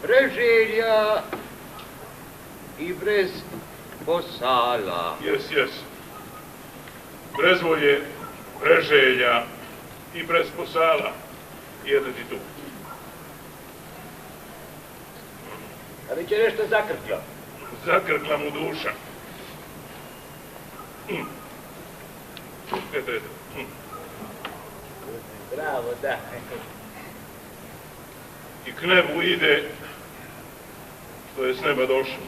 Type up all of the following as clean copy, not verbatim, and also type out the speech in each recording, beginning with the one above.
preželja i brez posala. Jes. Brez volje, preželja i brez posala. Jedno ti tu. A već je nešto zakrklo. Zakrkla mu duša. Eto. Bravo, da. I k nebu ide, što je s neba došlo.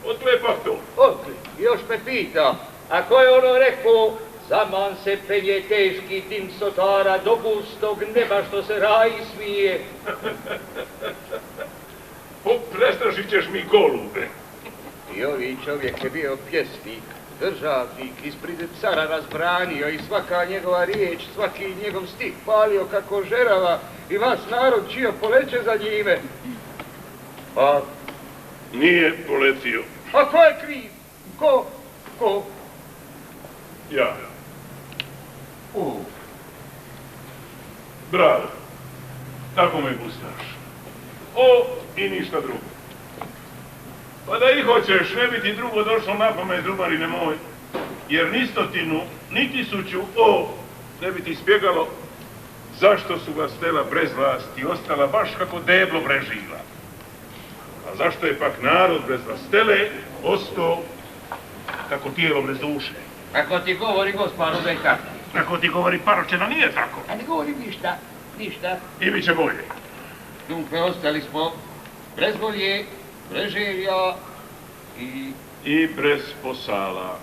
Odklepak to. Još me pita, a ko je ono rekao, zaman se penje teški dim sotara do gustog neba što se raj smije. Prestrašit ćeš mi golube. I ovi čovjek je bio pjesnik, državnik, ispred cara razbranio i svaka njegova riječ, svaki njegov stih palio kako žerava i vas narod čio poleće za njime. A nije poletio. A ko je kriv? Ko? Ja. Bravo. Tako me gustaš. I ništa drugo. Pa da i hoćeš, ne bi ti drugo došlo na pamet, drubarine moj, jer ni stotinu, niti suću, ne bi ti spjegalo zašto su vas stela brez vlasti ostala baš kako deblo brežila. A zašto je pak narod brez vas stele ostao kako tijelo brez duše. Ako ti govori gospar Rudeka. Ako ti govori paročena, nije tako. A ne govori ništa. I bit će bolje. Dunque, ostali smo brez volje, brez želja i brez posala.